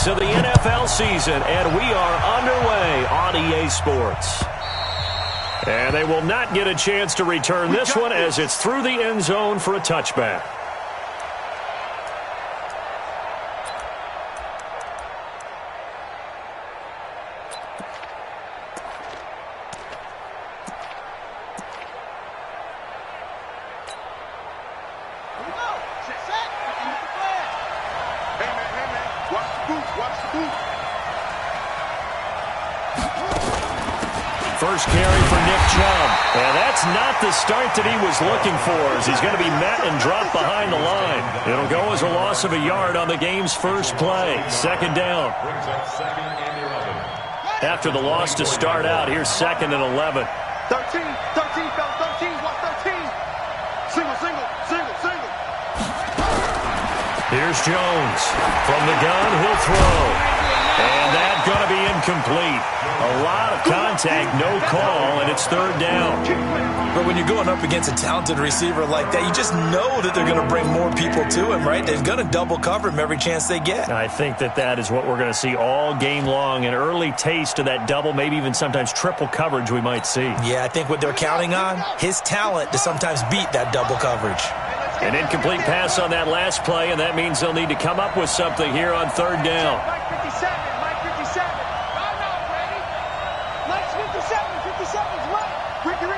weeks of the NFL season, and we are underway on EA Sports. And they will not get a chance to return this one as it's through the end zone for a touchback. First carry for Nick Chubb. And that's not the start that he was looking for, as he's going to be met and dropped behind the line. It'll go as a loss of a yard on the game's first play. Second down. After the loss to start out, here's 2nd and 11. 13, fella, 13, watch 13. Single. Here's Jones. From the gun, he'll throw. And that's going to be incomplete. A lot of contact, no call, and it's 3rd down. But when you're going up against a talented receiver like that, you just know that they're going to bring more people to him, right? They're going to double cover him every chance they get. I think that is what we're going to see all game long, an early taste of that double, maybe even sometimes triple coverage we might see. Yeah, I think what they're counting on, his talent to sometimes beat that double coverage. An incomplete pass on that last play, and that means they'll need to come up with something here on 3rd down. Mike 57. Mike's 57's right. Ricky.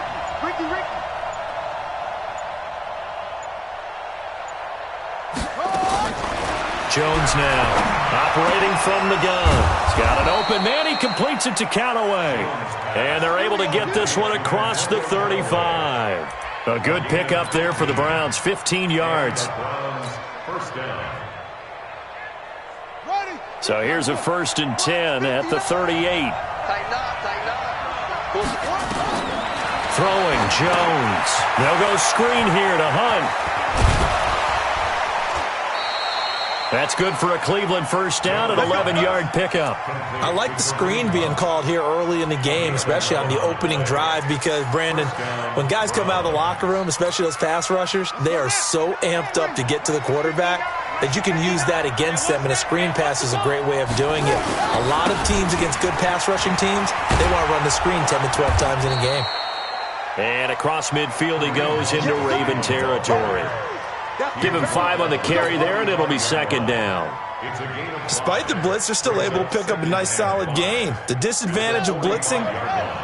Jones now, operating from the gun. He's got an open man. He completes it to Callaway. And they're able to get this one across the 35. A good pickup there for the Browns, 15 yards. So here's a 1st and 10 at the 38. Throwing Jones. They'll go screen here to Hunt. That's good for a Cleveland first down, an 11-yard pickup. I like the screen being called here early in the game, especially on the opening drive, because, Brandon, when guys come out of the locker room, especially those pass rushers, they are so amped up to get to the quarterback that you can use that against them, and a screen pass is a great way of doing it. A lot of teams against good pass rushing teams, they want to run the screen 10 to 12 times in a game. And across midfield he goes into Raven territory. Give him 5 on the carry there, and it'll be 2nd down. Despite the blitz, they're still able to pick up a nice, solid gain. The disadvantage of blitzing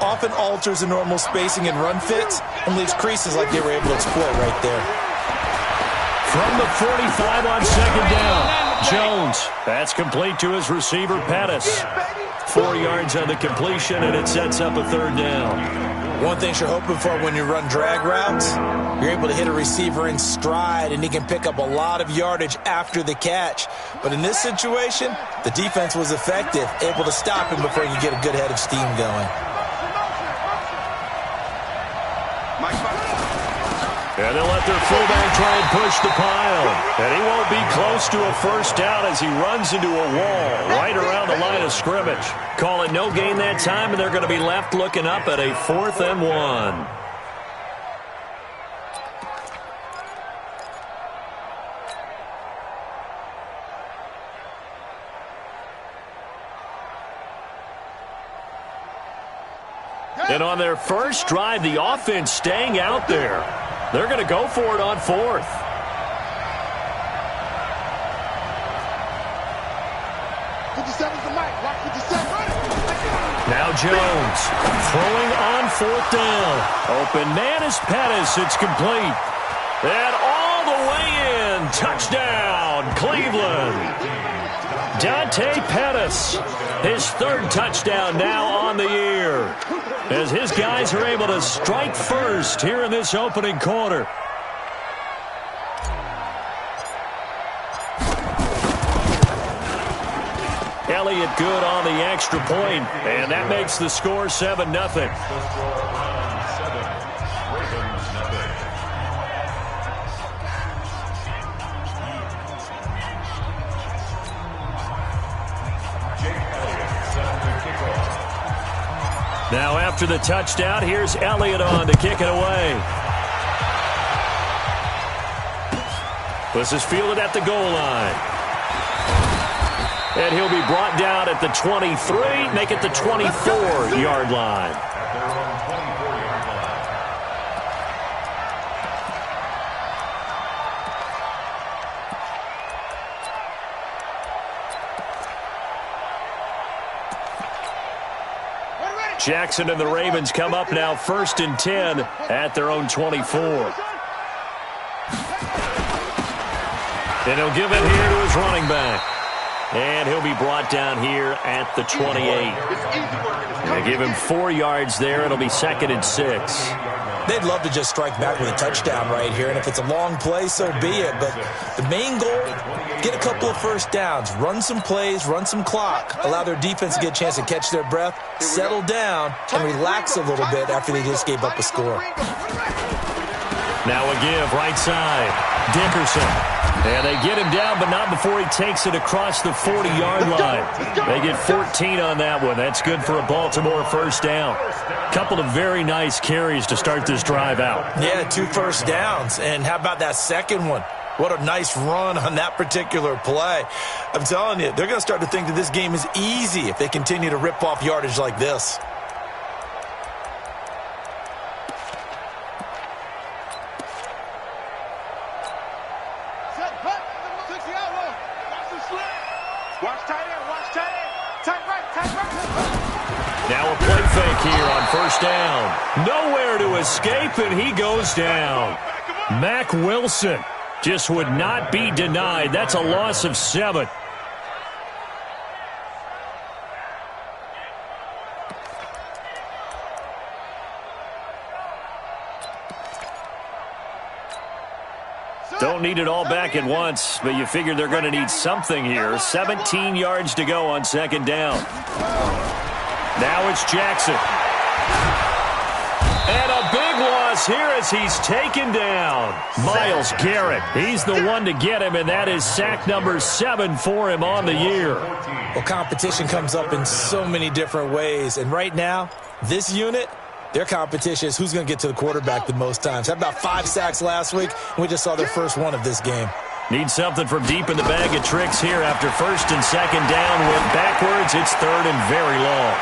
often alters the normal spacing and run fits and leaves creases like they were able to exploit right there. From the 45 on 2nd down, Jones. That's complete to his receiver, Pettis. 4 yards on the completion, and it sets up a 3rd down. One thing you're hoping for when you run drag routes, you're able to hit a receiver in stride, and he can pick up a lot of yardage after the catch. But in this situation, the defense was effective, able to stop him before you get a good head of steam going. And they'll let their fullback try and push the pile. And he won't be close to a first down as he runs into a wall right around the line of scrimmage. Call it no gain that time, and they're going to be left looking up at a 4th and 1. And on their first drive, the offense staying out there. They're going to go for it on 4th. Now Jones throwing on 4th down. Open man is Pettis. It's complete. And all the way in. Touchdown, Cleveland. Dante Pettis, his 3rd touchdown now on the year, as his guys are able to strike first here in this opening quarter. Elliott good on the extra point, and that makes the score 7-0. Now after the touchdown, here's Elliott on to kick it away. This is fielded at the goal line. And he'll be brought down at the 23, make it the 24-yard line. Jackson and the Ravens come up now 1st and 10 at their own 24. And he'll give it here to his running back. And he'll be brought down here at the 28. They give him 4 yards there. It'll be 2nd and 6. They'd love to just strike back with a touchdown right here, and if it's a long play, so be it. But the main goal, get a couple of first downs, run some plays, run some clock, allow their defense to get a chance to catch their breath, settle down, and relax a little bit after they just gave up a score. Now a give, right side, Dickerson. And they get him down, but not before he takes it across the 40-yard line. They get 14 on that one. That's good for a Baltimore first down. Couple of very nice carries to start this drive out. Yeah, 2 first downs. And how about that second one? What a nice run on that particular play. I'm telling you, they're going to start to think that this game is easy if they continue to rip off yardage like this. Now a play fake here on first down. Nowhere to escape, and he goes down. Mack Wilson just would not be denied. That's a loss of 7. Don't need it all back at once, but you figure they're going to need something here. 17 yards to go on 2nd down. Now it's Jackson. And a big loss here as he's taken down. Myles Garrett, he's the one to get him, and that is sack number 7 for him on the year. Well, competition comes up in so many different ways, and right now, this unit, their competition is who's going to get to the quarterback the most times. Had about 5 sacks last week, and we just saw their first one of this game. Need something from deep in the bag of tricks here after 1st and 2nd down. Went backwards. It's 3rd and very long.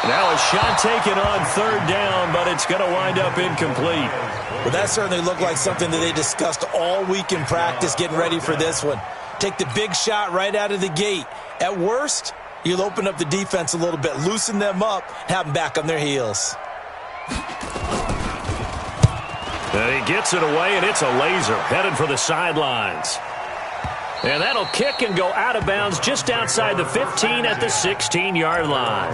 Now a shot taken on 3rd down, but it's going to wind up incomplete. Well, that certainly looked like something that they discussed all week in practice getting ready for this one. Take the big shot right out of the gate. At worst, you'll open up the defense a little bit, loosen them up, have them back on their heels. And he gets it away, and it's a laser headed for the sidelines. And that'll kick and go out of bounds just outside the 15 at the 16-yard line.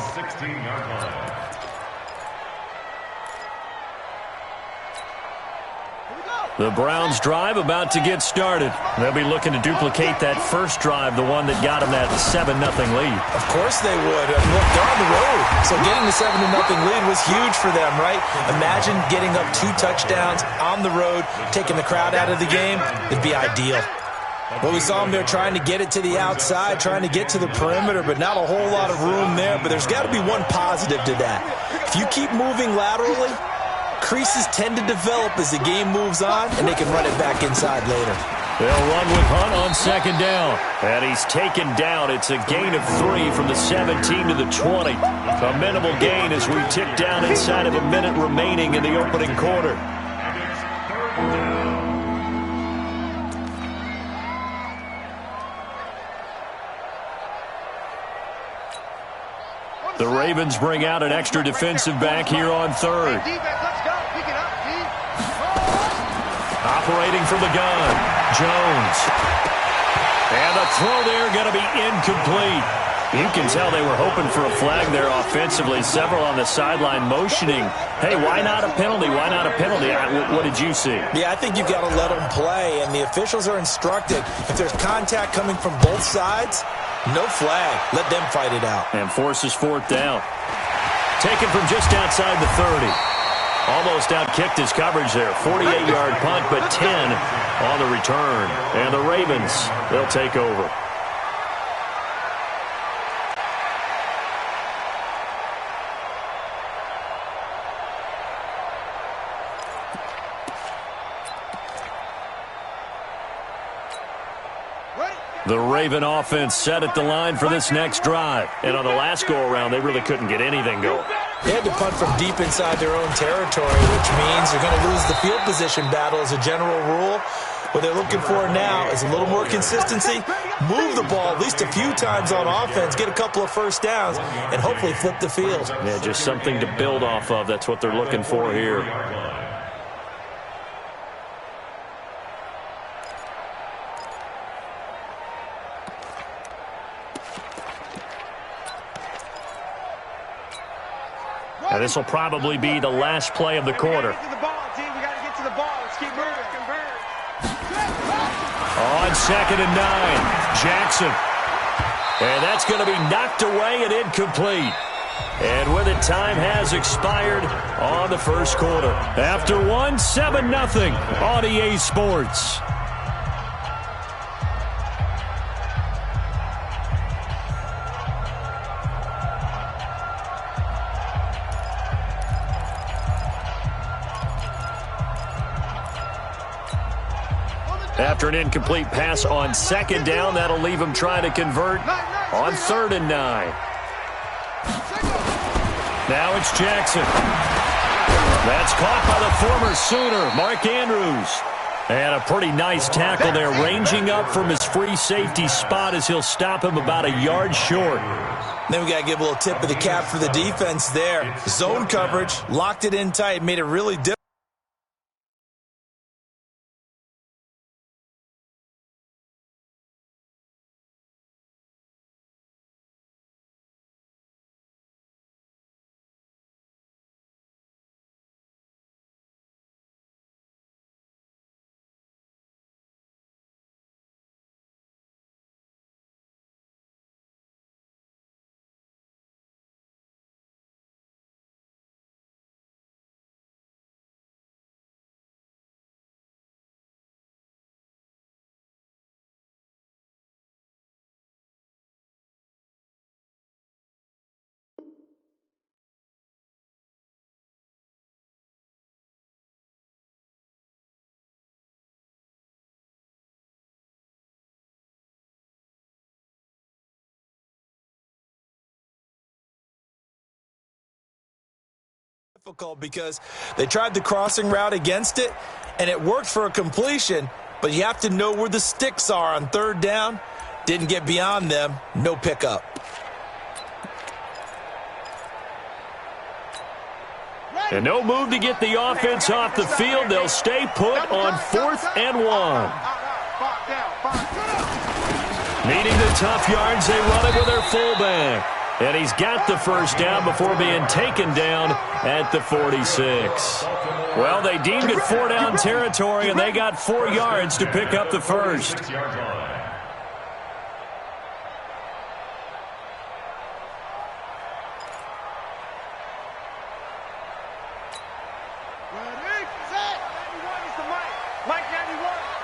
The Browns drive about to get started. They'll be looking to duplicate that first drive, the one that got them that 7-0 lead. Of course they would. Look, they're on the road, so getting the 7-0 lead was huge for them, right? Imagine getting up 2 touchdowns on the road, taking the crowd out of the game. It'd be ideal. Well, we saw them there trying to get it to the outside, trying to get to the perimeter, but not a whole lot of room there. But there's got to be one positive to that. If you keep moving laterally, creases tend to develop as the game moves on, and they can run it back inside later. They'll run with Hunt on 2nd down. And he's taken down. It's a gain of 3 from the 17 to the 20. A minimal gain as we tick down inside of a minute remaining in the opening quarter. The Ravens bring out an extra defensive back here on 3rd. Operating from the gun, Jones. And the throw there going to be incomplete. You can tell they were hoping for a flag there offensively. Several on the sideline motioning, hey, why not a penalty? Why not a penalty? What did you see? Yeah, I think you've got to let them play, and the officials are instructed. If there's contact coming from both sides, no flag. Let them fight it out. And forces 4th down. Taken from just outside the 30. Almost out-kicked his coverage there. 48-yard punt, but 10 on the return. And the Ravens, they'll take over. The Raven offense set at the line for this next drive. And on the last go-around, they really couldn't get anything going. They had to punt from deep inside their own territory, which means they're going to lose the field position battle as a general rule. What they're looking for now is a little more consistency, move the ball at least a few times on offense, get a couple of first downs, and hopefully flip the field. Yeah, just something to build off of. That's what they're looking for here. Now, this will probably be the last play of the quarter. On 2nd and 9, Jackson. And that's going to be knocked away and incomplete. And with it, time has expired on the first quarter. After one, 7-0 on EA Sports. After an incomplete pass on 2nd down, that'll leave him trying to convert on 3rd and 9. Now it's Jackson. That's caught by the former Sooner, Mark Andrews. And a pretty nice tackle there, ranging up from his free safety spot as he'll stop him about a yard short. Then we got to give a little tip of the cap for the defense there. Zone coverage, locked it in tight, made it really difficult. Difficult because they tried the crossing route against it, and it worked for a completion, but you have to know where the sticks are on 3rd down. Didn't get beyond them. No pickup. And no move to get the offense off the field. They'll stay put on 4th and 1. Needing the tough yards, they run it with their fullback. And he's got the first down before being taken down at the 46. Well, they deemed it 4-down territory, and they got 4 yards to pick up the first.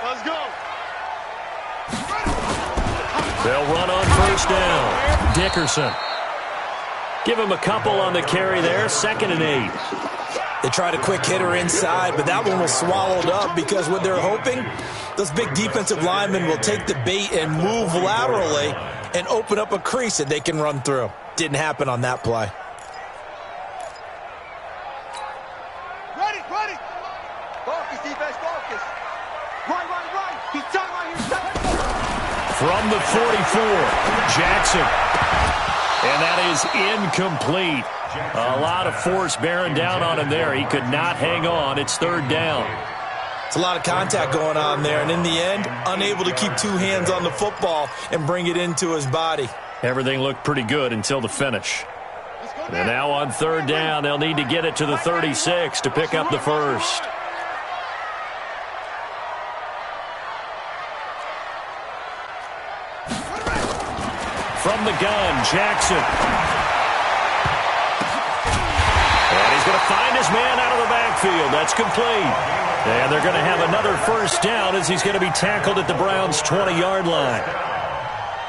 Let's go. They'll run on first down. Dickerson. Give him a couple on the carry there. 2nd and 8. They tried a quick hitter inside, but that one was swallowed up because what they're hoping, those big defensive linemen will take the bait and move laterally and open up a crease that they can run through. Didn't happen on that play. Ready. Focus, defense, focus. Right. He's done right here. From the 44, Jackson. And that is incomplete. A lot of force bearing down on him there. He could not hang on. It's 3rd down. It's a lot of contact going on there, and in the end, unable to keep 2 hands on the football and bring it into his body. Everything looked pretty good until the finish. And now on 3rd down, they'll need to get it to the 36 to pick up the first. From the gun, Jackson. And he's going to find his man out of the backfield. That's complete. And they're going to have another first down as he's going to be tackled at the Browns' 20-yard line.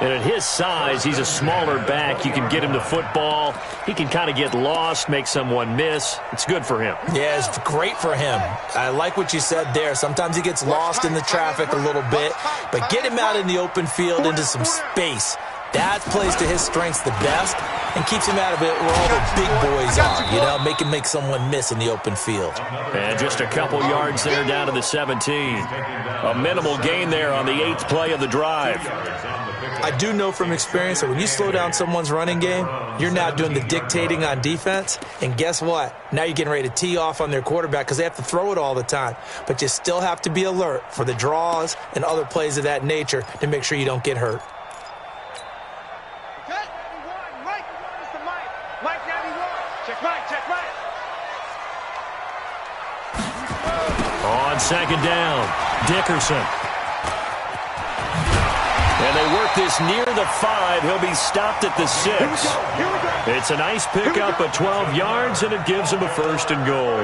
And at his size, he's a smaller back. You can get him to football. He can kind of get lost, make someone miss. It's good for him. Yeah, it's great for him. I like what you said there. Sometimes he gets lost in the traffic a little bit, but get him out in the open field into some space. That plays to his strengths the best and keeps him out of it where all the big boys are, you know, make someone miss in the open field. And just a couple yards there down to the 17. A minimal gain there on the 8th play of the drive. I do know from experience that when you slow down someone's running game, you're now doing the dictating on defense. And guess what? Now you're getting ready to tee off on their quarterback because they have to throw it all the time. But you still have to be alert for the draws and other plays of that nature to make sure you don't get hurt. On second down, Dickerson. And they work this near the 5. He'll be stopped at the 6. It's a nice pickup of 12 yards, and it gives him a 1st and goal.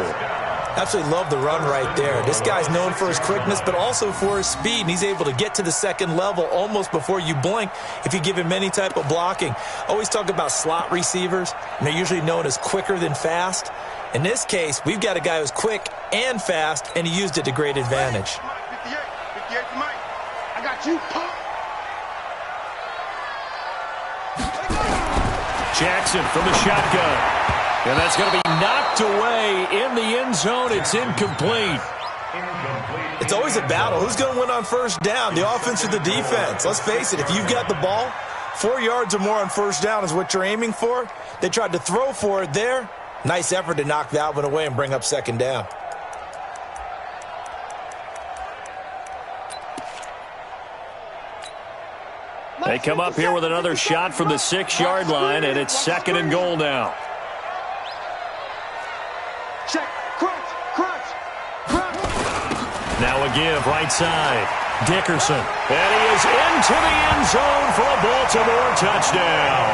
Absolutely love the run right there. This guy's known for his quickness, but also for his speed, and he's able to get to the second level almost before you blink if you give him any type of blocking. Always talk about slot receivers, and they're usually known as quicker than fast. In this case, we've got a guy who's quick and fast, and he used it to great advantage. 58 to Mike. I got you. Jackson from the shotgun. And that's going to be knocked away in the end zone. It's incomplete. It's always a battle. Who's going to win on first down, the offense or the defense? Let's face it, if you've got the ball, 4 yards or more on first down is what you're aiming for. They tried to throw for it there. Nice effort to knock that one away and bring up second down. They come up here with another shot from the 6-yard line, and it's 2nd and goal now. Check, crunch, crunch, crunch. Now a give, right side. Dickerson. And he is into the end zone for a Baltimore touchdown.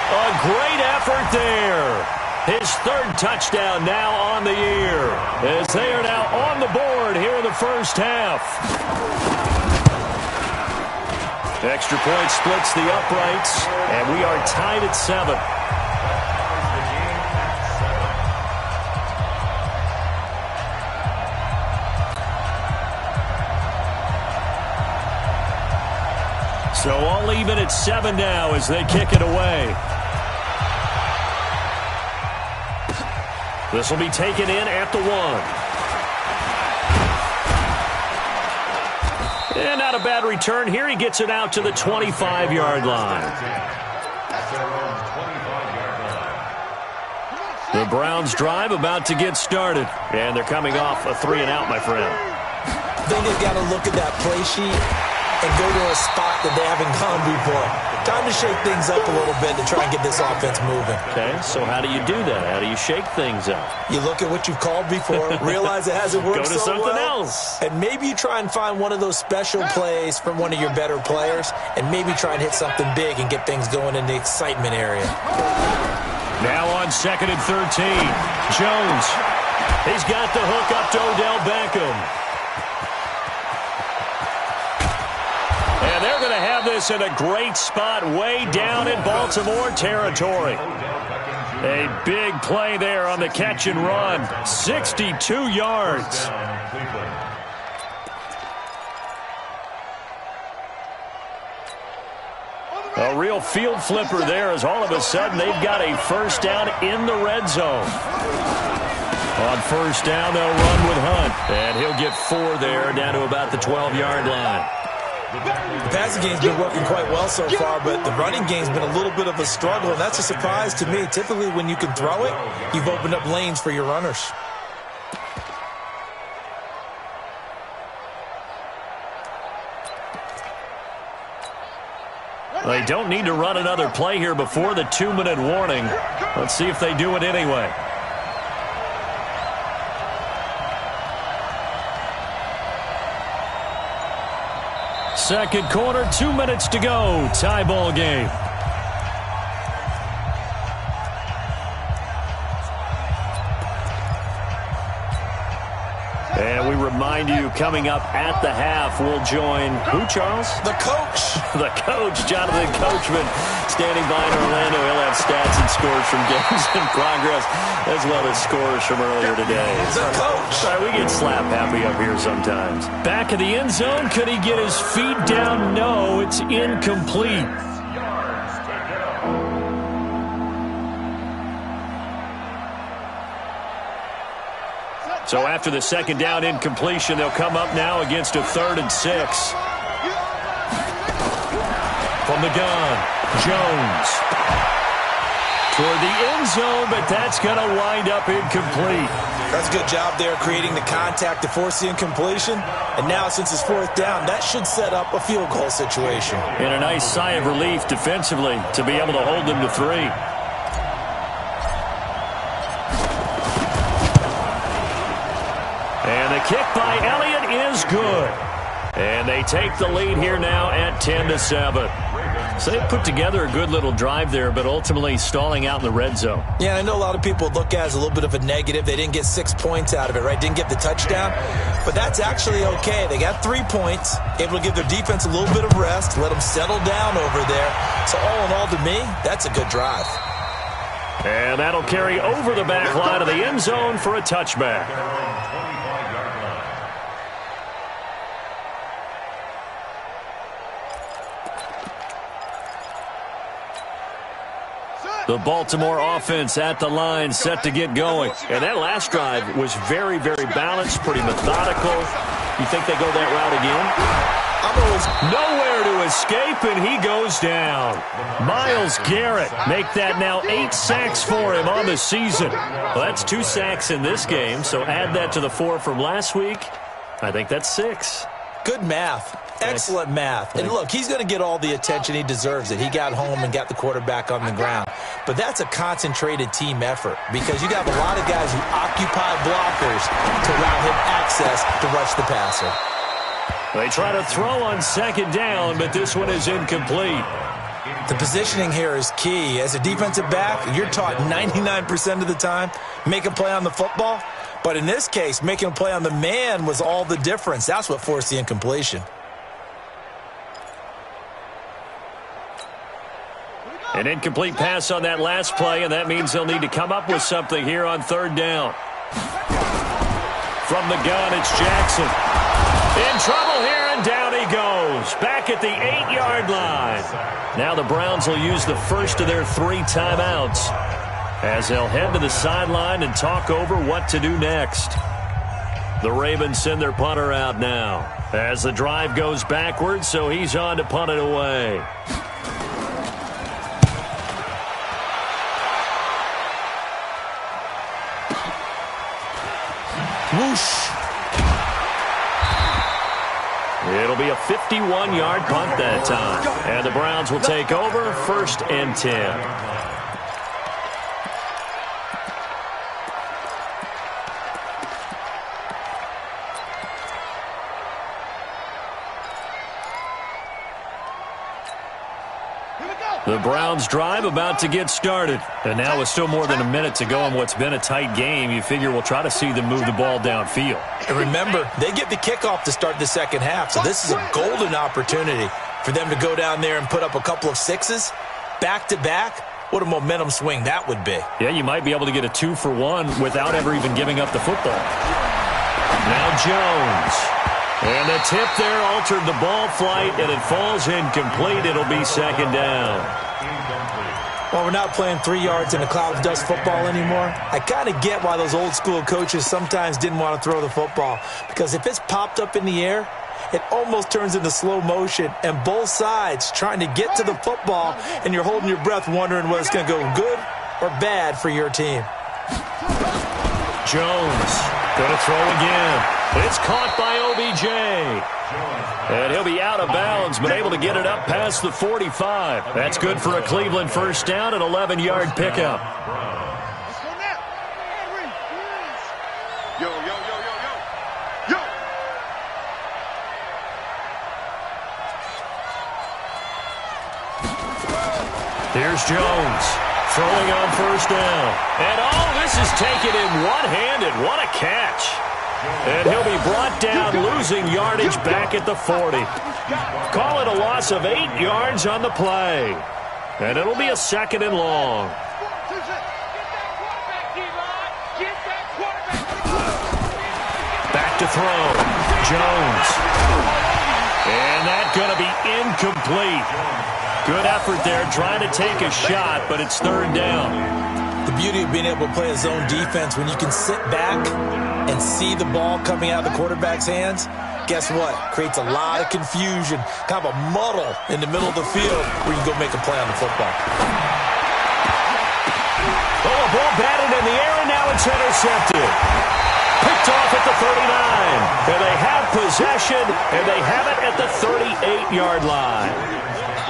A great effort there. His 3rd touchdown now on the year, as they are now on the board here in the first half. Extra point splits the uprights, and we are tied at 7. So all even at 7 now as they kick it away. This will be taken in at the 1. And not a bad return here. He gets it out to the 25-yard line. The Browns drive about to get started. And they're coming off a 3-and-out, my friend. I think they've got to look at that play sheet and go to a spot that they haven't gone before. Time to shake things up a little bit to try and get this offense moving. Okay, so how do you do that? How do you shake things up? You look at what you've called before, realize it hasn't worked Go to so something well, else. and maybe you try and find one of those special plays from one of your better players, and maybe try and hit something big and get things going in the excitement area. Now on 2nd and 13, Jones. He's got the hook up to Odell Beckham. And they're going to have this in a great spot way down in Baltimore territory. A big play there on the catch and run. 62 yards. A real field flipper there as all of a sudden they've got a first down in the red zone. On first down, they'll run with Hunt. And he'll get 4 there down to about the 12-yard line. The passing game's been working quite well so far, but the running game's been a little bit of a struggle, and that's a surprise to me. Typically, when you can throw it, you've opened up lanes for your runners. They don't need to run another play here before the 2-minute warning. Let's see if they do it anyway. Second quarter, 2 minutes to go. Tie ball game. And we remind remind you, coming up at the half, we'll join who, Charles? The coach. The coach, Jonathan Coachman, standing by in Orlando. He'll have stats and scores from games in progress, as well as scores from earlier today. The coach. Sorry, we get slap happy up here sometimes. Back of the end zone. Could he get his feet down? No, it's incomplete. So after the second down incompletion, they'll come up now against a 3rd and 6. From the gun, Jones. Toward the end zone, but that's going to wind up incomplete. That's a good job there creating the contact to force the incompletion. And now since it's 4th down, that should set up a field goal situation. And a nice sigh of relief defensively to be able to hold them to 3. And the kick by Elliott is good. And they take the lead here now at 10-7. So they put together a good little drive there, but ultimately stalling out in the red zone. Yeah, I know a lot of people look at it as a little bit of a negative. They didn't get 6 points out of it, right? Didn't get the touchdown. But that's actually okay. They got 3 points, able to give their defense a little bit of rest, let them settle down over there. So all in all, to me, that's a good drive. And that'll carry over the back line of the end zone for a touchback. The Baltimore offense at the line, set to get going. And that last drive was very, very balanced, pretty methodical. You think they go that route again? Nowhere to escape, and he goes down. Myles Garrett, make that now 8 sacks for him on the season. Well, that's 2 sacks in this game, so add that to the 4 from last week. I think that's 6. Good math. Excellent math. And look, he's going to get all the attention. He deserves it. He got home and got the quarterback on the ground. But that's a concentrated team effort because you got a lot of guys who occupy blockers to allow him access to rush the passer. They try to throw on 2nd down, but this one is incomplete. The positioning here is key. As a defensive back, you're taught 99% of the time, make a play on the football. But in this case, making a play on the man was all the difference. That's what forced the incompletion. An incomplete pass on that last play, and that means they'll need to come up with something here on 3rd down. From the gun, it's Jackson. In trouble here, and down he goes. Back at the 8-yard line. Now the Browns will use the first of their 3 timeouts as they'll head to the sideline and talk over what to do next. The Ravens send their punter out now as the drive goes backwards, so he's on to punt it away. Whoosh. It'll be a 51-yard punt that time. And the Browns will take over 1st and 10. The Browns drive about to get started. And now with still more than a minute to go in what's been a tight game, you figure we'll try to see them move the ball downfield. And remember, they get the kickoff to start the second half, so this is a golden opportunity for them to go down there and put up a couple of 6s back-to-back. What a momentum swing that would be. Yeah, you might be able to get a 2-for-1 without ever even giving up the football. Now Jones. And the tip there altered the ball flight, and it falls incomplete. It'll be 2nd down. Well, we're not playing 3 yards in a cloud of dust football anymore. I kind of get why those old school coaches sometimes didn't want to throw the football. Because if it's popped up in the air, it almost turns into slow motion. And both sides trying to get to the football, and you're holding your breath wondering whether it's going to go good or bad for your team. Jones going to throw again. It's caught by OBJ. And he'll be out of bounds, but able to get it up past the 45. That's good for a Cleveland 1st down and 11-yard pickup. Let's go now. Yo, yo, yo, yo, yo. Yo. Here's Jones throwing on 1st down. And this is taken in one-handed. What a catch. And he'll be brought down, losing yardage back at the 40. Call it a loss of 8 yards on the play. And it'll be a 2nd and long. Back to throw. Jones. And that's going to be incomplete. Good effort there trying to take a shot, but it's 3rd down. The beauty of being able to play a zone defense, when you can sit back and see the ball coming out of the quarterback's hands, guess what? Creates a lot of confusion, kind of a muddle in the middle of the field where you can go make a play on the football. Oh, a ball batted in the air, and now it's intercepted. Picked off at the 39. And they have possession, and they have it at the 38-yard line.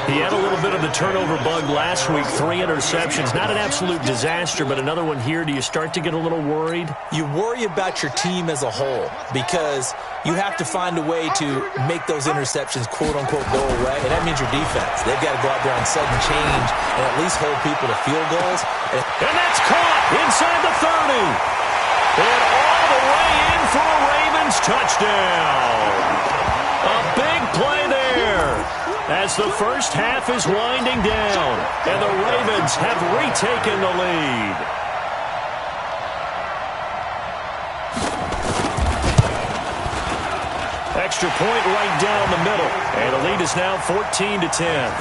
He had a little bit of the turnover bug last week, 3 interceptions. Not an absolute disaster, but another one here. Do you start to get a little worried? You worry about your team as a whole because you have to find a way to make those interceptions, quote-unquote, go away, and that means your defense. They've got to go out there on sudden change and at least hold people to field goals. And that's caught inside the 30. And all the way in for a Ravens touchdown. A big play there. As the first half is winding down, and the Ravens have retaken the lead. Extra point right down the middle, and the lead is now 14-10.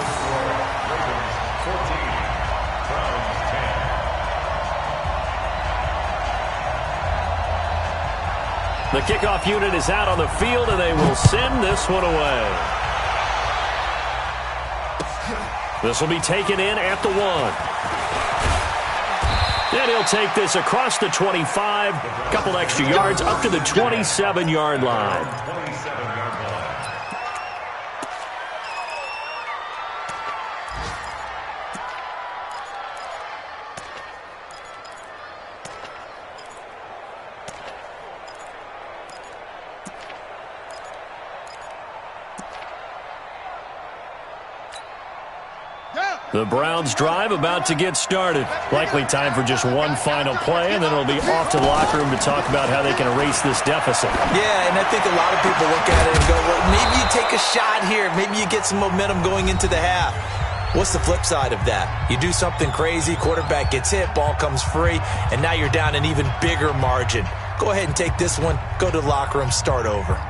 The kickoff unit is out on the field, and they will send this one away. This will be taken in at the 1. And he'll take this across the 25, couple extra yards up to the 27-yard line. The Browns drive about to get started. Likely time for just one final play, and then it'll be off to the locker room to talk about how they can erase this deficit. Yeah, and I think a lot of people look at it and go, well, maybe you take a shot here. Maybe you get some momentum going into the half. What's the flip side of that? You do something crazy, quarterback gets hit, ball comes free, and now you're down an even bigger margin. Go ahead and take this one, go to the locker room, start over.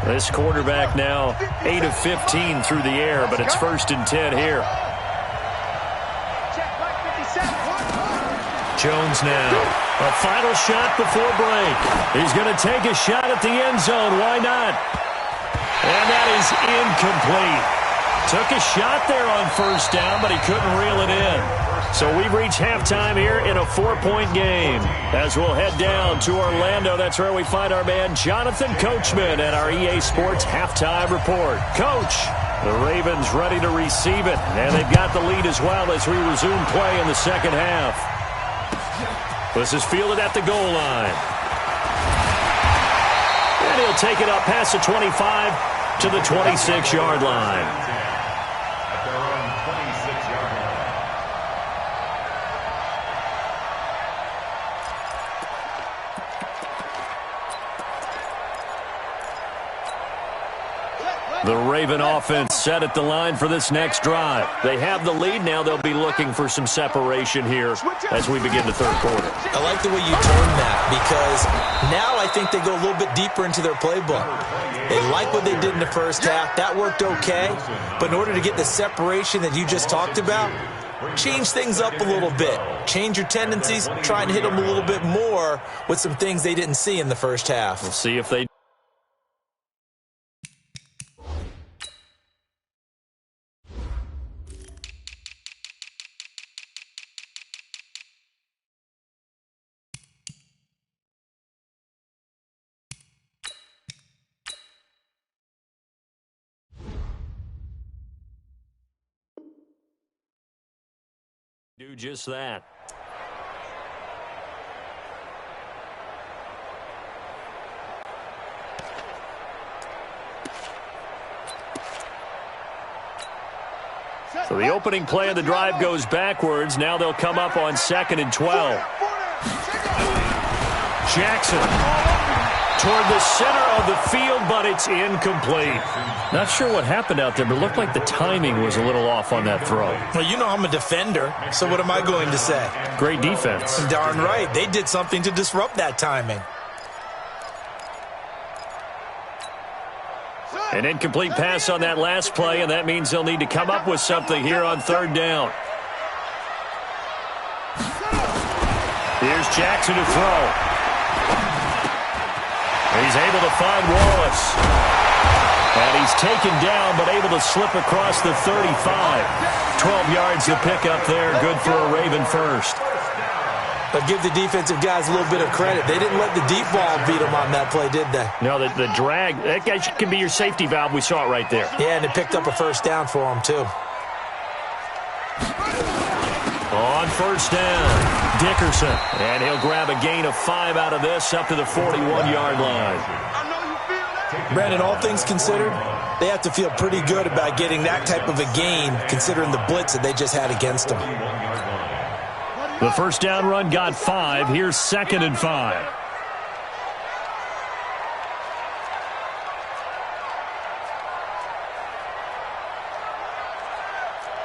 This quarterback now 8 of 15 through the air, but it's 1st and 10 here. Jones now. A final shot before break. He's going to take a shot at the end zone. Why not? And that is incomplete. Took a shot there on 1st down, but he couldn't reel it in. So we've reached halftime here in a 4-point game. As we'll head down to Orlando, that's where we find our man Jonathan Coachman at our EA Sports Halftime Report. Coach, the Ravens ready to receive it, and they've got the lead as well as we resume play in the second half. This is fielded at the goal line. And he'll take it up past the 25 to the 26-yard line. The Raven offense set at the line for this next drive. They have the lead. Now they'll be looking for some separation here as we begin the 3rd quarter. I like the way you term that because now I think they go a little bit deeper into their playbook. They like what they did in the first half. That worked okay. But in order to get the separation that you just talked about, change things up a little bit. Change your tendencies. Try and hit them a little bit more with some things they didn't see in the first half. We'll see if they do just that. So the opening play of the drive goes backwards. Now they'll come up on 2nd and 12. Jackson toward the center of the field, but it's incomplete. Not sure what happened out there, but it looked like the timing was a little off on that throw. Well, you know I'm a defender, so what am I going to say? Great defense. Darn right. They did something to disrupt that timing. An incomplete pass on that last play, and that means they'll need to come up with something here on 3rd down. Here's Jackson to throw. He's able to find Wallace. And he's taken down, but able to slip across the 35. 12 yards to pick up there. Good for a Raven first. But give the defensive guys a little bit of credit. They didn't let the deep ball beat them on that play, did they? No, the drag, that guy can be your safety valve. We saw it right there. Yeah, and it picked up a first down for them, too. On 1st down, Dickerson. And he'll grab a gain of 5 out of this up to the 41-yard line. Brandon, all things considered, they have to feel pretty good about getting that type of a gain considering the blitz that they just had against them. The first down run got 5. Here's 2nd and 5.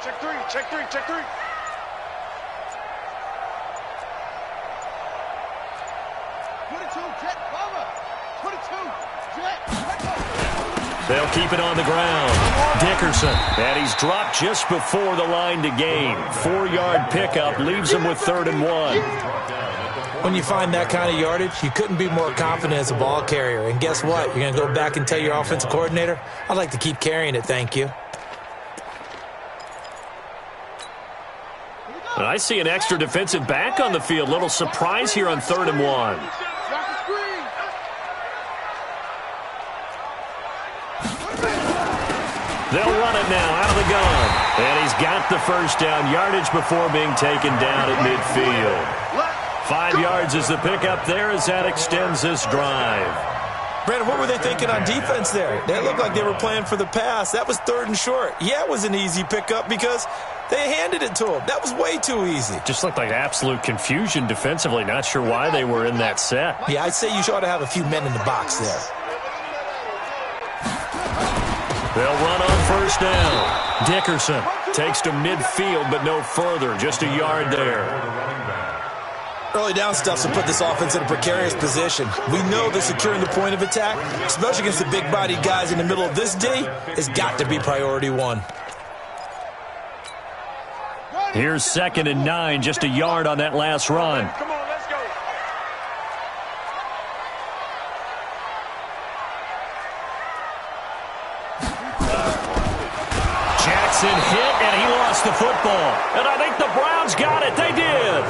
Check three, check three, check three. They'll keep it on the ground. Dickerson. And he's dropped just before the line to gain. 4-yard pickup leaves him with 3rd and 1. When you find that kind of yardage, you couldn't be more confident as a ball carrier. And guess what? You're going to go back and tell your offensive coordinator, I'd like to keep carrying it, thank you. And I see an extra defensive back on the field. Little surprise here on 3rd and 1. They'll run it now out of the gun. And he's got the first down. Yardage before being taken down at midfield. 5 yards is the pickup there as that extends this drive. Brandon, what were they thinking on defense there? They looked like they were playing for the pass. That was 3rd and short. Yeah, it was an easy pickup because they handed it to him. That was way too easy. Just looked like absolute confusion defensively. Not sure why they were in that set. Yeah, I'd say you ought to have a few men in the box there. They'll run on 1st down. Dickerson takes to midfield, but no further. Just a yard there. Early down stuff to put this offense in a precarious position. We know that securing the point of attack, especially against the big-bodied guys in the middle of this D, has got to be priority 1. Here's 2nd and 9, just a yard on that last run. Come on, let's go. Jackson hit, and he lost the football. And I think the Browns got it. They did.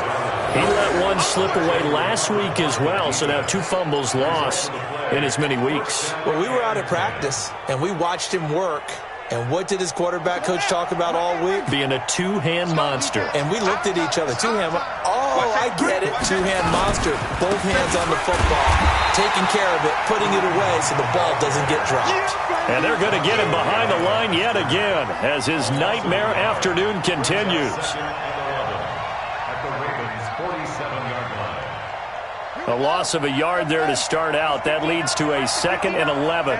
He let one slip away last week as well, so now 2 fumbles lost in as many weeks. Well, we were out at practice, and we watched him work. And what did his quarterback coach talk about all week? Being a 2-hand monster. And we looked at each other. 2-hand. Oh, I get it. 2-hand monster. Both hands on the football. Taking care of it. Putting it away so the ball doesn't get dropped. And they're going to get him behind the line yet again as his nightmare afternoon continues. A loss of a yard there to start out. That leads to a 2nd and 11.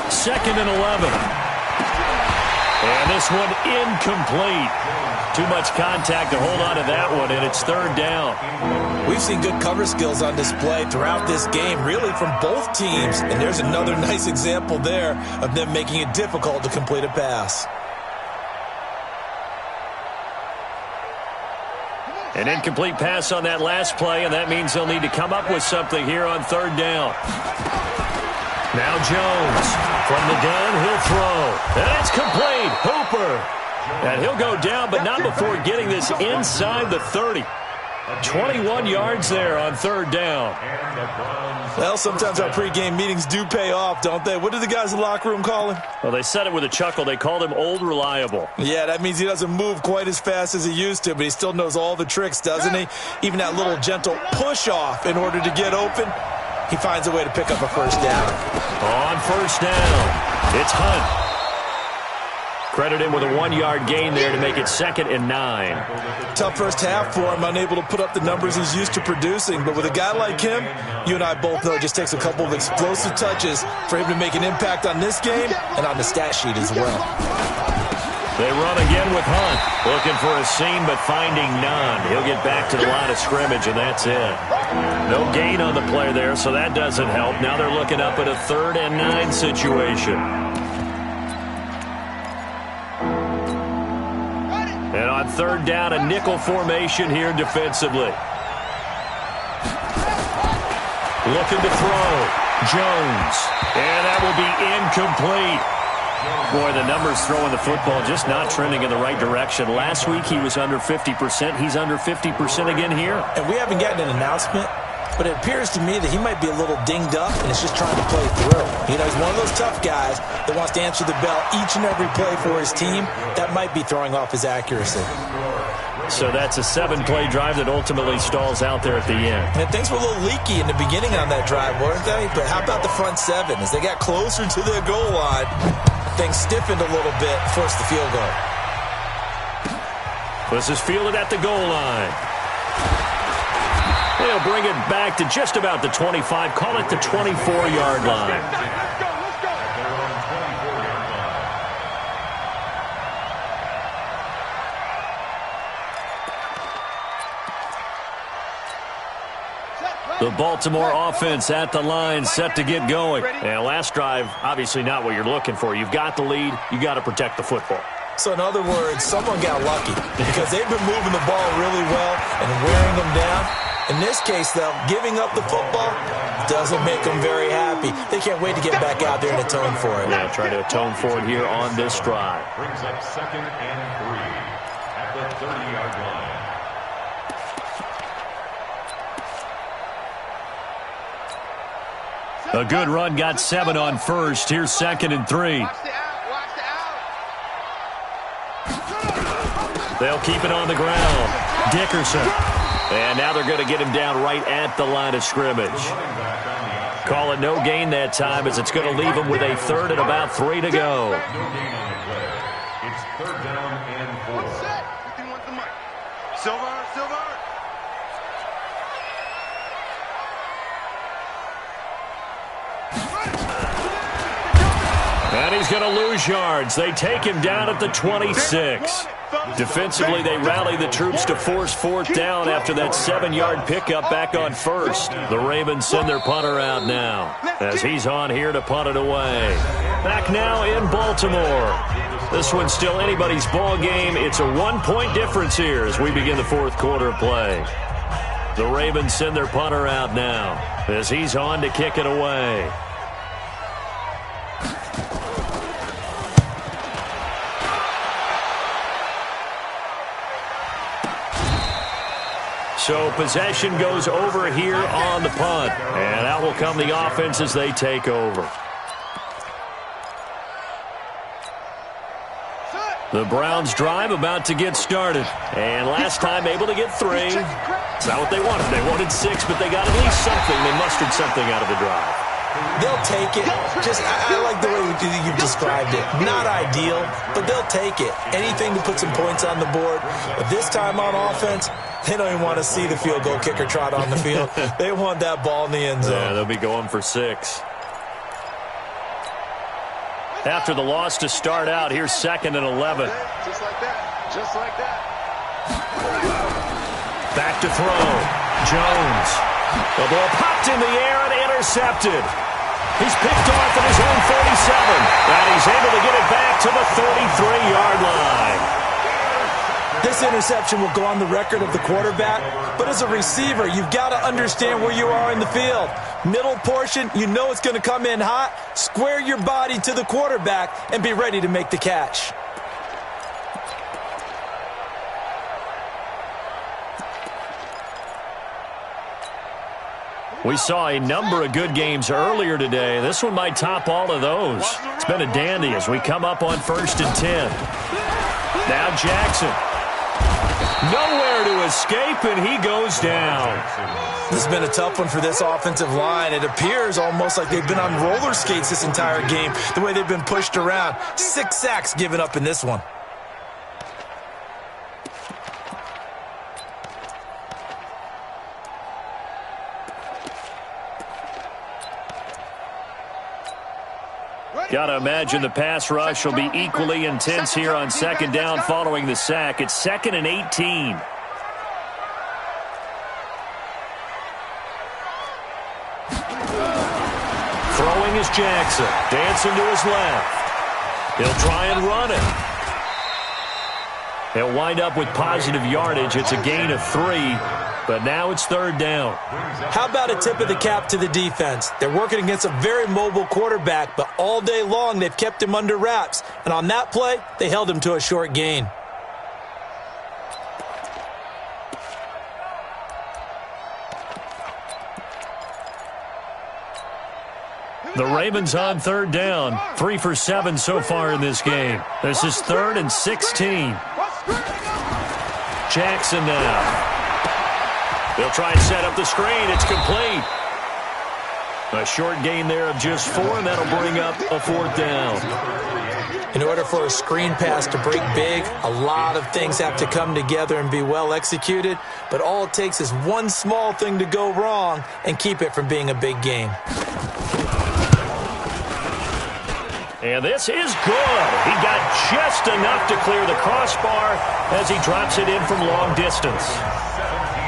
2nd and 11. And this one incomplete. Too much contact to hold on to that one, and it's 3rd down. We've seen good cover skills on display throughout this game, really from both teams. And there's another nice example there of them making it difficult to complete a pass. An incomplete pass on that last play, and that means they'll need to come up with something here on 3rd down. Now Jones from the gun, he'll throw. And it's complete. Hooper. And he'll go down, but not before getting this inside the 30. 21 yards there on 3rd down. Well, sometimes our pregame meetings do pay off, don't they? What do the guys in the locker room call him? Well, they said it with a chuckle. They called him Old Reliable. Yeah, that means he doesn't move quite as fast as he used to, but he still knows all the tricks, doesn't he? Even that little gentle push-off in order to get open. He finds a way to pick up a first down. On 1st down, it's Hunt. Credit him with a 1-yard gain there to make it 2nd and 9. Tough first half for him, unable to put up the numbers he's used to producing. But with a guy like him, you and I both know it just takes a couple of explosive touches for him to make an impact on this game and on the stat sheet as well. They run again with Hunt. Looking for a seam, but finding none. He'll get back to the line of scrimmage, and that's it. No gain on the play there, so that doesn't help. Now they're looking up at a 3rd and 9 situation. And on 3rd down, a nickel formation here defensively. Looking to throw. Jones. And that will be incomplete. Boy, the numbers throwing the football just not trending in the right direction. Last week he was under 50%. He's under 50% again here. And we haven't gotten an announcement, but it appears to me that he might be a little dinged up and is just trying to play through. You know, he's one of those tough guys that wants to answer the bell each and every play for his team. That might be throwing off his accuracy. So that's a 7-play drive that ultimately stalls out there at the end. And things were a little leaky in the beginning on that drive, weren't they? But how about the front 7? As they got closer to their goal line, things stiffened a little bit, forced the field goal. This is fielded at the goal line. They'll bring it back to just about the 25, call it the 24-yard line. The Baltimore offense at the line, set to get going. And last drive, obviously not what you're looking for. You've got the lead. You got to protect the football. So in other words, someone got lucky because they've been moving the ball really well and wearing them down. In this case, though, giving up the football doesn't make them very happy. They can't wait to get back out there and atone for it. Yeah, try to atone for it here on this drive. Brings up 2nd and 3 at the 30-yard line. A good run, got 7 on 1st. Here's 2nd and 3. They'll keep it on the ground. Dickerson. And now they're going to get him down right at the line of scrimmage. Call it no gain that time as it's going to leave him with a 3rd and about 3 to go. It's 3rd down and 4. Silver. And he's going to lose yards. They take him down at the 26. Defensively, they rally the troops to force 4th down after that 7-yard pickup back on 1st. The Ravens send their punter out now as he's on here to punt it away. Back now in Baltimore. This one's still anybody's ball game. It's a 1-point difference here as we begin the 4th quarter of play. The Ravens send their punter out now as he's on to kick it away. So possession goes over here on the punt. And out will come the offense as they take over. The Browns drive about to get started. And last time able to get 3. It's not what they wanted. They wanted 6, but they got at least something. They mustered something out of the drive. They'll take it. I like the way you've described it. Not ideal, but they'll take it. Anything to put some points on the board. But this time on offense, they don't even want to see the field goal kicker trot on the field. They want that ball in the end zone. Yeah, they'll be going for 6. After the loss to start out, here's 2nd and 11. Just like that. Just like that. Back to throw. Jones. The ball popped in the air and intercepted. He's picked off at his own 47. And he's able to get it back to the 33-yard line. This interception will go on the record of the quarterback, but as a receiver, you've got to understand where you are in the field. Middle portion, you know it's going to come in hot. Square your body to the quarterback and be ready to make the catch. We saw a number of good games earlier today. This one might top all of those. It's been a dandy as we come up on 1st and 10. Now Jackson. Nowhere to escape, and he goes down. This has been a tough one for this offensive line. It appears almost like they've been on roller skates this entire game, the way they've been pushed around. 6 sacks given up in this one. Got to imagine the pass rush will be equally intense here on second down following the sack. It's 2nd and 18. Throwing is Jackson. Dancing to his left. He'll try and run it. He'll wind up with positive yardage. It's a gain of 3, but now it's 3rd down. How about a tip of the cap to the defense? They're working against a very mobile quarterback, but all day long they've kept him under wraps. And on that play, they held him to a short gain. The Ravens on 3rd down. 3 for 7 so far in this game. This is 3rd and 16. Jackson now. They'll try and set up the screen. It's complete. A short gain there of just 4, and that'll bring up a 4th down. In order for a screen pass to break big, a lot of things have to come together and be well executed, but all it takes is one small thing to go wrong and keep it from being a big game. And this is good. He got just enough to clear the crossbar as he drops it in from long distance.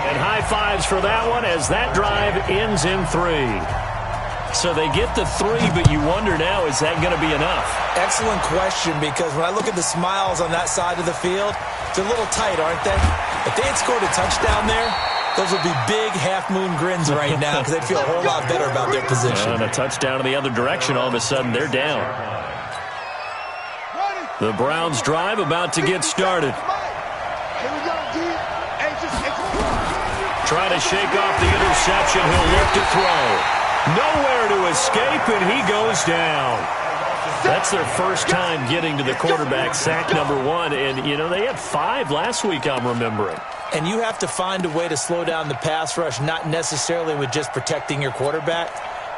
And high fives for that one as that drive ends in 3. So they get the 3, but you wonder now, is that going to be enough? Excellent question, because when I look at the smiles on that side of the field, they're a little tight, aren't they? If they had scored a touchdown there, those would be big half-moon grins right now because they'd feel a whole lot better about their position. And a touchdown in the other direction, all of a sudden they're down. The Browns drive about to get started. Trying to shake off the interception. He'll look to throw. Nowhere to escape, and he goes down. That's their first time getting to the quarterback, sack number 1. And, you know, they had 5 last week, I'm remembering. And you have to find a way to slow down the pass rush, not necessarily with just protecting your quarterback,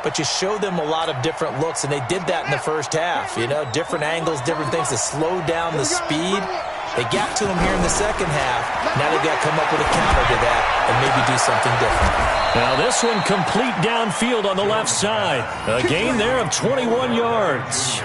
but you show them a lot of different looks, and they did that in the first half. You know, different angles, different things to slow down the speed. They got to him here in the second half. Now they've got to come up with a counter to that and maybe do something different. Now this one complete downfield on the left side. A gain there of 21 yards.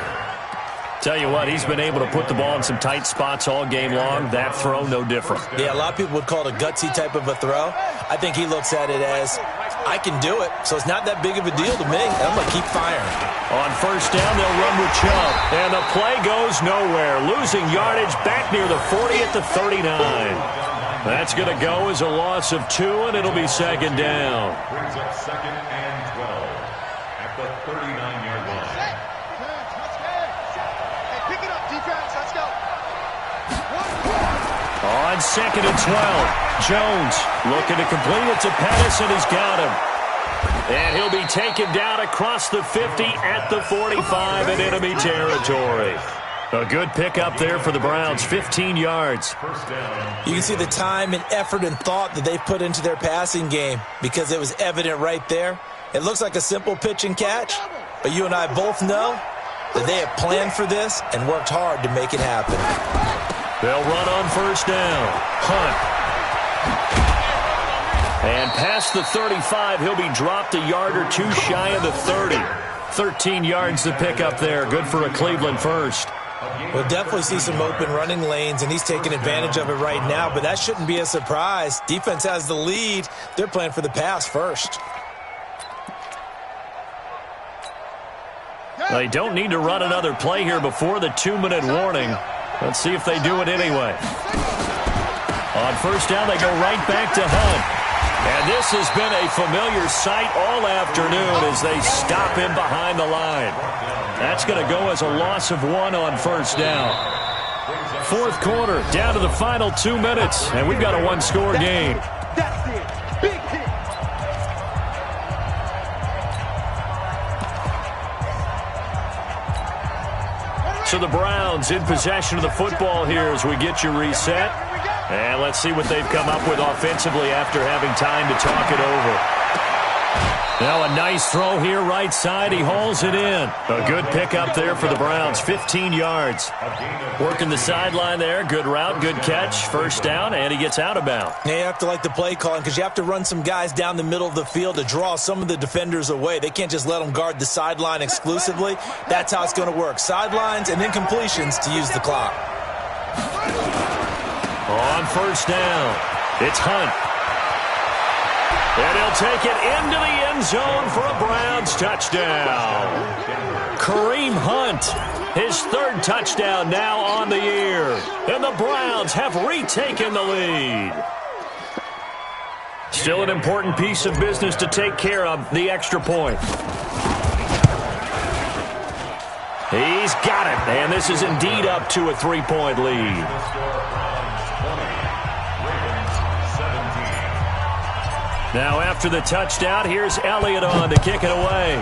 Tell you what, he's been able to put the ball in some tight spots all game long. That throw, no different. Yeah, a lot of people would call it a gutsy type of a throw. I think he looks at it as, I can do it, so it's not that big of a deal to me. I'm going to keep firing. On first down, they'll run with Chubb. And the play goes nowhere. Losing yardage back near the 40 at the 39. That's going to go as a loss of 2, and it'll be second down. Brings up 2nd and 12 at the 39-yard line. Hey, pick it up, defense. Let's go. On 2nd and 12, Jones looking to complete it to Pettis, and he's got him. And he'll be taken down across the 50 at the 45 in enemy territory. A good pickup there for the Browns, 15 yards. You can see the time and effort and thought that they've put into their passing game because it was evident right there. It looks like a simple pitch and catch, but you and I both know that they have planned for this and worked hard to make it happen. They'll run on first down. Hunt. And past the 35, he'll be dropped a yard or 2 shy of the 30. 13 yards to pick up there. Good for a Cleveland first. We'll definitely see some open running lanes, and he's taking advantage of it right now, but that shouldn't be a surprise. Defense has the lead. They're playing for the pass first. They don't need to run another play here before the 2-minute warning. Let's see if they do it anyway. On first down, they go right back to Hunt. And this has been a familiar sight all afternoon as they stop him behind the line. That's going to go as a loss of 1 on first down. Fourth quarter, down to the final 2 minutes, and we've got a 1-score game. That's it. Big hit. So the Browns in possession of the football here as we get you reset. And let's see what they've come up with offensively after having time to talk it over. Now a nice throw here right side. He hauls it in. A good pickup there for the Browns. 15 yards. Working the sideline there. Good route, good catch. First down, and he gets out of bounds. Yeah, you have to like the play calling because you have to run some guys down the middle of the field to draw some of the defenders away. They can't just let them guard the sideline exclusively. That's how it's going to work. Sidelines and then completions to use the clock. On first down, it's Hunt. And he'll take it into the end zone for a Browns touchdown. Kareem Hunt, his third touchdown now on the year. And the Browns have retaken the lead. Still an important piece of business to take care of, the extra point. He's got it, and this is indeed up to a 3-point lead. Now after the touchdown, here's Elliott on to kick it away.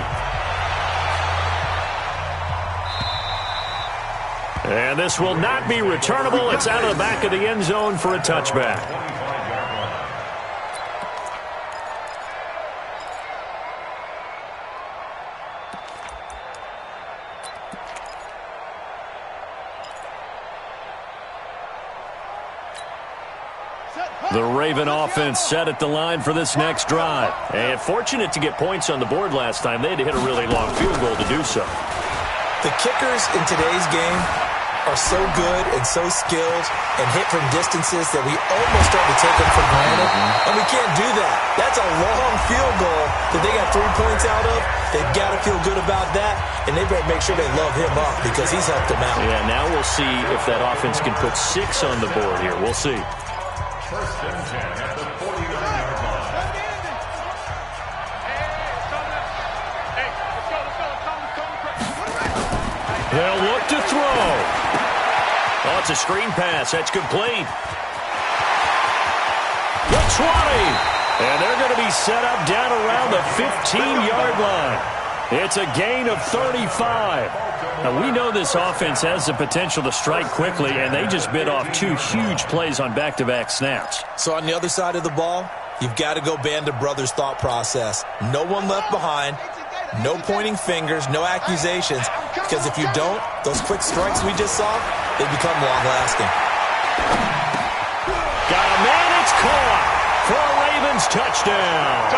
And this will not be returnable. It's out of the back of the end zone for a touchback. The Raven offense set at the line for this next drive. And fortunate to get points on the board last time. They had to hit a really long field goal to do so. The kickers in today's game are so good and so skilled and hit from distances that we almost start to take them for granted. And we can't do that. That's a long field goal that they got 3 points out of. They've got to feel good about that. And they better make sure they love him up because he's helped them out. Yeah, now we'll see if that offense can put 6 on the board here. We'll see. First and 10 at the 49-yard line. They'll look to throw. Oh, it's a screen pass. That's complete. The 20. And they're going to be set up down around the 15-yard line. It's a gain of 35. Now, we know this offense has the potential to strike quickly, and they just bit off 2 huge plays on back-to-back snaps. So on the other side of the ball, you've got to go Band of Brothers thought process. No one left behind, no pointing fingers, no accusations, because if you don't, those quick strikes we just saw, they become long-lasting. Got a man, it's caught for a Ravens touchdown.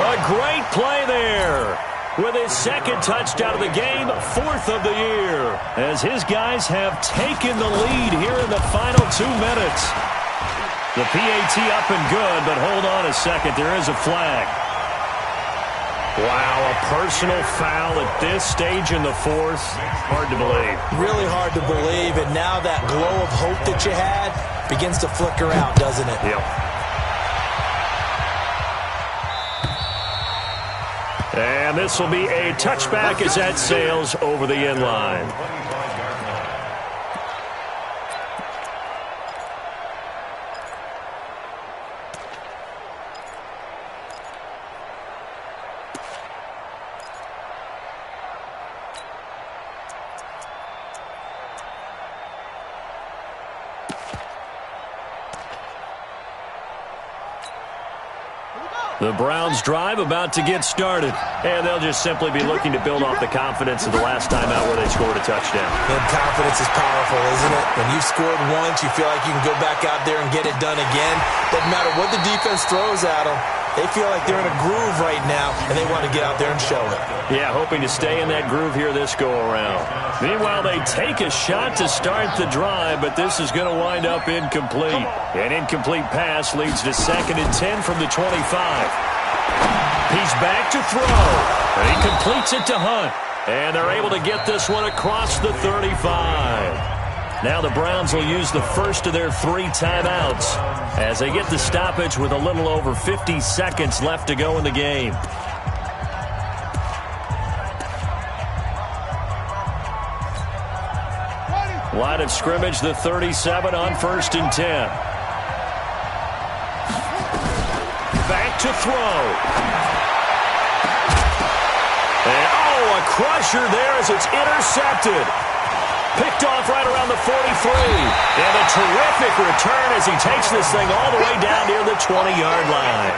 A great play there. With his second touchdown of the game, 4th of the year, as his guys have taken the lead here in the final 2 minutes. The PAT up and good, but hold on a second. There is a flag. Wow, a personal foul at this stage in the 4th. Hard to believe. Really hard to believe, and now that glow of hope that you had begins to flicker out, doesn't it? Yep. And this will be a touchback as that sails over the end line. The Browns drive about to get started, and they'll just simply be looking to build off the confidence of the last time out where they scored a touchdown. And confidence is powerful, isn't it? When you've scored once, you feel like you can go back out there and get it done again. Doesn't matter what the defense throws at them. They feel like they're in a groove right now, and they want to get out there and show it. Yeah, hoping to stay in that groove here this go-around. Meanwhile, they take a shot to start the drive, but this is going to wind up incomplete. An incomplete pass leads to 2nd and 10 from the 25. He's back to throw, and he completes it to Hunt. And they're able to get this one across the 35. Now the Browns will use the first of their 3 timeouts as they get the stoppage with a little over 50 seconds left to go in the game. Line of scrimmage, the 37 on 1st and 10. Back to throw. And, oh, a crusher there as it's intercepted. Picked off right around the 43. And a terrific return as he takes this thing all the way down near the 20-yard line.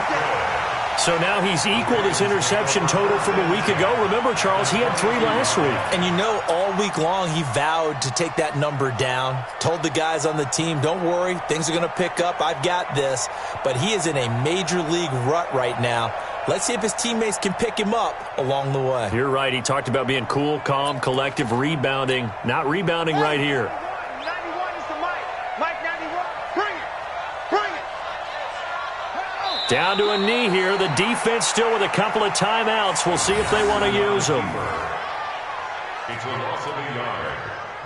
So now he's equaled his interception total from a week ago. Remember, Charles, he had 3 last week. And you know, all week long he vowed to take that number down. Told the guys on the team, don't worry, things are going to pick up. I've got this. But he is in a major league rut right now. Let's see if his teammates can pick him up along the way. You're right. He talked about being cool, calm, collective, rebounding. Not rebounding right here. 91 is the Mike. Mike 91. Bring it. Bring it. Down to a knee here. The defense still with a couple of timeouts. We'll see if they want to use them. It's a loss of a yard.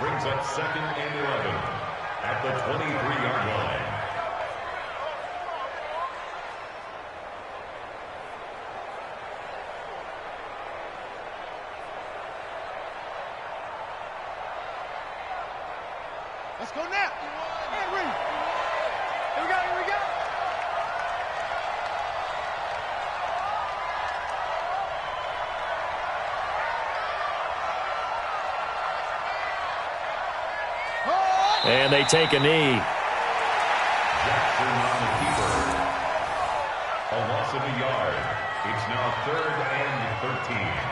Brings up 2nd and 11 at the 23-yard line. Let's go now. And read. Here we go. Here we go. And they take a knee. Jackson on the keeper. A loss of a yard. It's now 3rd and 13.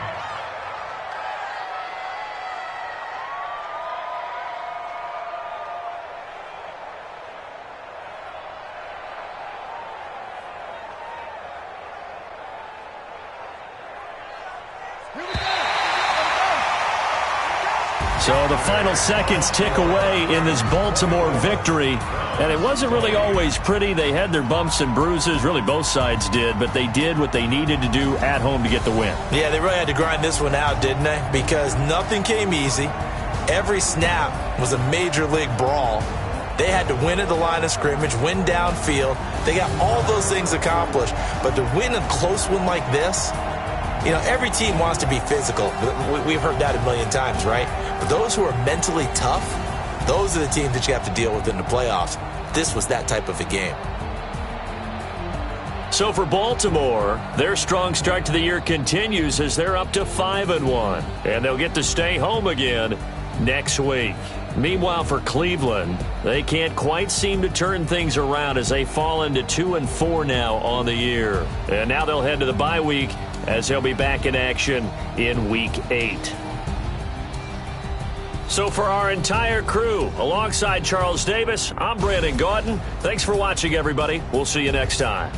So the final seconds tick away in this Baltimore victory. And it wasn't really always pretty. They had their bumps and bruises. Really, both sides did. But they did what they needed to do at home to get the win. Yeah, they really had to grind this one out, didn't they? Because nothing came easy. Every snap was a major league brawl. They had to win at the line of scrimmage, win downfield. They got all those things accomplished. But to win a close one like this, you know, every team wants to be physical. We've heard that a million times, right? But those who are mentally tough, those are the teams that you have to deal with in the playoffs. This was that type of a game. So for Baltimore, their strong start to the year continues as they're up to 5-1. And they'll get to stay home again next week. Meanwhile, for Cleveland, they can't quite seem to turn things around as they fall into 2-4 now on the year. And now they'll head to the bye week as they'll be back in action in Week 8. So for our entire crew, alongside Charles Davis, I'm Brandon Gaudin. Thanks for watching, everybody. We'll see you next time.